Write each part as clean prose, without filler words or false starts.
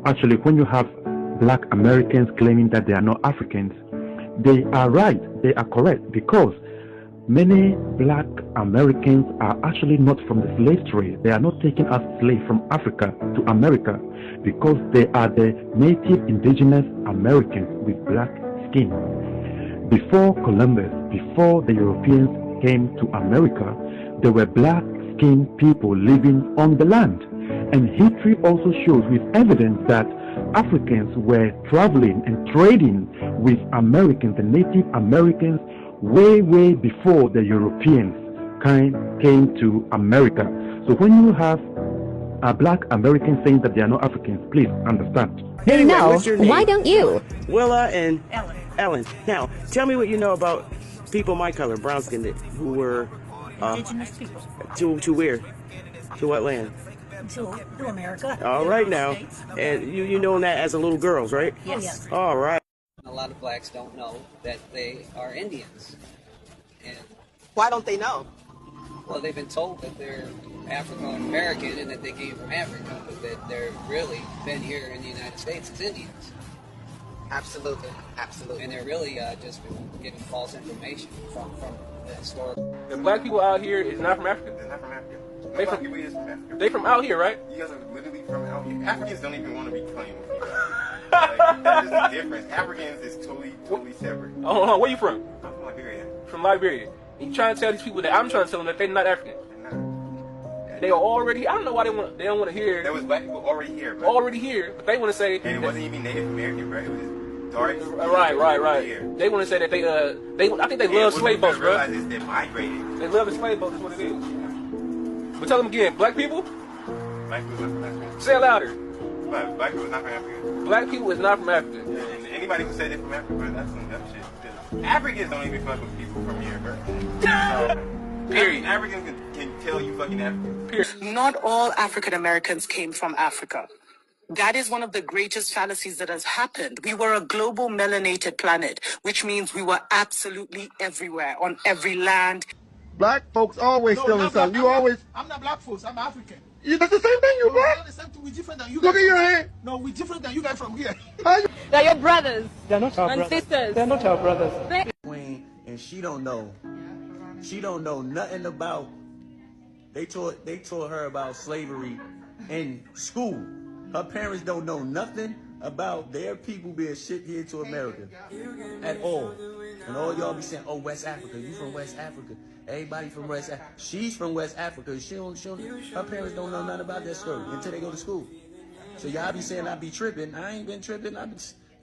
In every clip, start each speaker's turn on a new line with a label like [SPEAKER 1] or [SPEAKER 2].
[SPEAKER 1] actually, when you have black Americans claiming that they are not Africans, they are right, they are correct, because many black Americans are actually not from the slave trade. They are not taken as slaves from Africa to America, because they are the native indigenous Americans with black skin. Before Columbus, before the Europeans came to America, there were black skinned people living on the land. And history also shows with evidence that Africans were traveling and trading with Americans, the Native Americans, way before the Europeans came to America. So when you have a black American saying that they are not Africans, please understand.
[SPEAKER 2] They
[SPEAKER 3] Anyway,
[SPEAKER 2] know.
[SPEAKER 3] what's your name?
[SPEAKER 2] Why don't you?
[SPEAKER 3] Willa and Ellen. Now, tell me what you know about people my color, brown skinned, who were
[SPEAKER 4] Indigenous people.
[SPEAKER 3] To where? To what land?
[SPEAKER 4] To America.
[SPEAKER 3] All right now. And you know that as a little girls, right?
[SPEAKER 4] Yes.
[SPEAKER 3] All right.
[SPEAKER 5] A lot of blacks don't know that they are Indians. And
[SPEAKER 6] why don't they know?
[SPEAKER 5] well, they've been told that they're African American and that they came from Africa, but that they're really been here in the United States as Indians.
[SPEAKER 6] Absolutely, absolutely.
[SPEAKER 5] And they're really just been getting false information from the historical.
[SPEAKER 7] The black people out here is not from Africa.
[SPEAKER 8] They're not from Africa.
[SPEAKER 7] They
[SPEAKER 8] Black
[SPEAKER 7] from,
[SPEAKER 8] people is from Africa.
[SPEAKER 7] They from out here, right?
[SPEAKER 8] You guys are literally from out here. Africans don't even want to be claimed with you. Like, that's just the difference. Africans is totally separate.
[SPEAKER 7] Oh, where you from?
[SPEAKER 8] I'm from Liberia.
[SPEAKER 7] From Liberia. And you trying to tell these people that I'm trying to tell them that they're not African.
[SPEAKER 8] They're not.
[SPEAKER 7] They are already. I don't know why they don't want to hear.
[SPEAKER 8] There was black people already here. Bro.
[SPEAKER 7] Already here, but they want to say.
[SPEAKER 8] And it wasn't even Native American, bro. It was dark.
[SPEAKER 7] Right. They want to say that they I think they love slave boats, bro.
[SPEAKER 8] Realize is they migrated.
[SPEAKER 7] They love the slave boats. That's what it is. But tell them again, black people.
[SPEAKER 8] Black people is not from Africa.
[SPEAKER 7] Say it louder.
[SPEAKER 8] Black people is not from Africa.
[SPEAKER 7] Black people is not from Africa.
[SPEAKER 8] And anybody who said they're from Africa, bro, that's some dumb shit. Because Africans don't even fuck with people from here, bro. So,
[SPEAKER 7] Period.
[SPEAKER 8] Africans can tell you fucking Africans.
[SPEAKER 7] Period.
[SPEAKER 6] Not all African Americans came from Africa. That is one of the greatest fallacies that has happened. We were a global melanated planet, which means we were absolutely everywhere, on every land.
[SPEAKER 9] Black folks always stealing something. You always.
[SPEAKER 10] I'm not black folks. I'm African.
[SPEAKER 9] That's the same thing. You black.
[SPEAKER 10] The same thing. We're different than you.
[SPEAKER 9] Look
[SPEAKER 10] guys
[SPEAKER 9] at your
[SPEAKER 10] from
[SPEAKER 9] hand.
[SPEAKER 10] No, we're different than you guys from here.
[SPEAKER 11] They're your brothers.
[SPEAKER 12] They're not our brothers.
[SPEAKER 11] Sisters.
[SPEAKER 12] They're not our brothers.
[SPEAKER 13] Queen, and she don't know nothing about. They taught her about slavery in school. Her parents don't know nothing about their people being shipped here to America at all. And all y'all be saying, "Oh, West Africa, you from West Africa." Everybody from West Africa. She's from West Africa. She don't, her parents don't know nothing about that story until they go to school. So y'all be saying I be tripping. I ain't been tripping.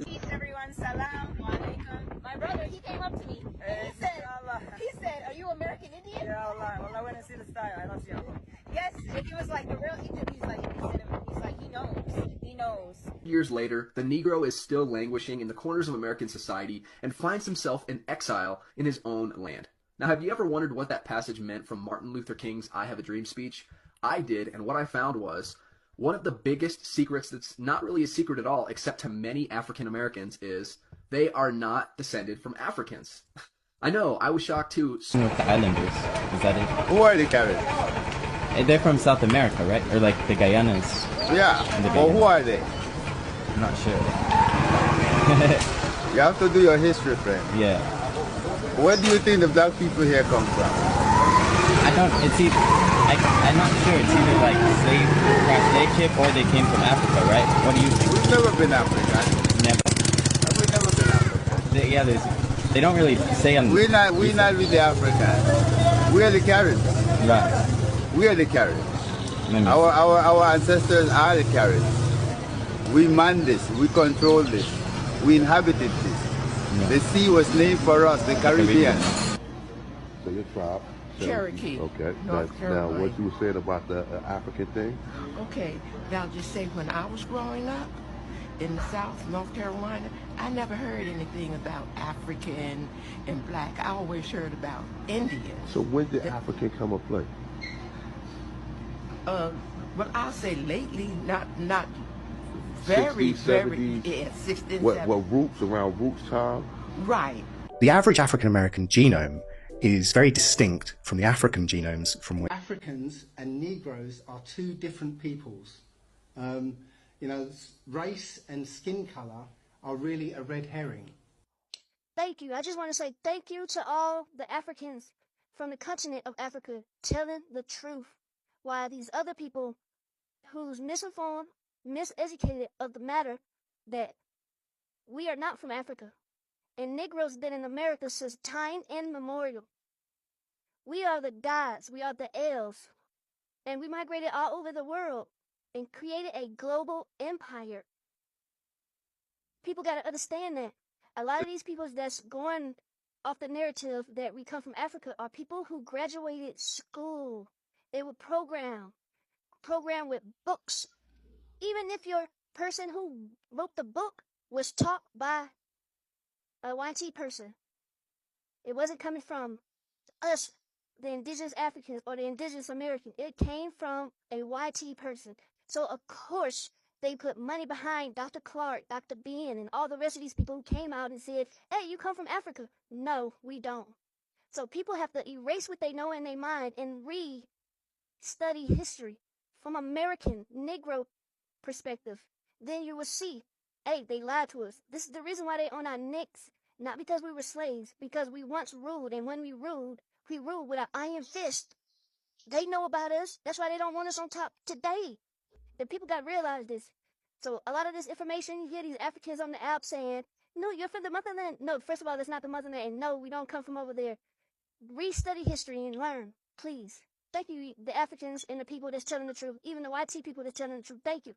[SPEAKER 11] Peace, everyone. Salam alaikum. My brother, he came up to me. He said, "Are you American Indian?"
[SPEAKER 14] Yeah, Allah. Well, I went and see the style. I don't see him.
[SPEAKER 11] Yes, and he was like the real Indian. He's like, he knows. He knows.
[SPEAKER 15] Years later, the Negro is still languishing in the corners of American society and finds himself in exile in his own land. Now, have you ever wondered what that passage meant from Martin Luther King's I Have a Dream speech? I did, and what I found was one of the biggest secrets that's not really a secret at all, except to many African Americans, is they are not descended from Africans. I know, I was shocked too.
[SPEAKER 16] With the Islanders, is that it?
[SPEAKER 9] Who are the Caribs?
[SPEAKER 16] They're from South America, right? Or like the Guyanas.
[SPEAKER 9] Yeah. Well, who are they?
[SPEAKER 16] I'm not sure.
[SPEAKER 9] You have to do your history, friend.
[SPEAKER 16] Yeah.
[SPEAKER 9] Where do you think the black people here come from?
[SPEAKER 16] I'm not sure. It's either like slave ship or they came from Africa, right? What do you think?
[SPEAKER 9] We've never been African.
[SPEAKER 16] Never.
[SPEAKER 9] We've never been African.
[SPEAKER 16] They don't really say on.
[SPEAKER 9] We're not really African. We are the Caribs.
[SPEAKER 16] Right.
[SPEAKER 9] We are the Caribs. Our ancestors are the Caribs. We man this. We control this. We inhabited this. Yeah. The sea was named for us, the Caribbean.
[SPEAKER 17] So your tribe?
[SPEAKER 18] Cherokee.
[SPEAKER 17] Okay.
[SPEAKER 18] North Carolina.
[SPEAKER 17] Now, what you were saying about the African thing?
[SPEAKER 18] Okay. Now, just say when I was growing up in the South, North Carolina, I never heard anything about African and black. I always heard about Indian.
[SPEAKER 17] So when did African come of play?
[SPEAKER 18] Well, I'll say lately, not very,
[SPEAKER 17] 60s,
[SPEAKER 18] very,
[SPEAKER 17] 70s,
[SPEAKER 18] yeah, 60s,
[SPEAKER 17] what roots, around roots time?
[SPEAKER 18] Right.
[SPEAKER 19] The average African American genome is very distinct from the African genomes from which
[SPEAKER 20] Africans and Negroes are two different peoples.
[SPEAKER 2] You know, race and skin color are really a red herring.
[SPEAKER 12] Thank you. I just want to say thank you to all the Africans from the continent of Africa telling the truth, while these other people who's misinformed, miseducated of the matter that we are not from Africa, and Negroes been in America since time immemorial. We are the gods, we are the elves, and we migrated all over the world and created a global empire. People got to understand that. A lot of these people that's going off the narrative that we come from Africa are people who graduated school. They were programmed with books. Even if your person who wrote the book was taught by a YT person, it wasn't coming from us, the indigenous Africans or the indigenous Americans. It came from a YT person. So of course they put money behind Dr. Clark, Dr. Ben, and all the rest of these people who came out and said, hey, you come from Africa. No, we don't. So people have to erase what they know in their mind and re-study history from American Negro perspective. Then you will see, hey, they lied to us. This is the reason why they on our necks. Not because we were slaves, because we once ruled, and when we ruled with an iron fist. They know about us. That's why they don't want us on top today. The people got to realize this. So a lot of this information, you hear these Africans on the app saying, no, you're from the motherland. No, first of all, that's not the motherland. And no, we don't come from over there. Re-study history and learn, please. Thank you, the Africans and the people that's telling the truth, even the YT people that's telling the truth. Thank you.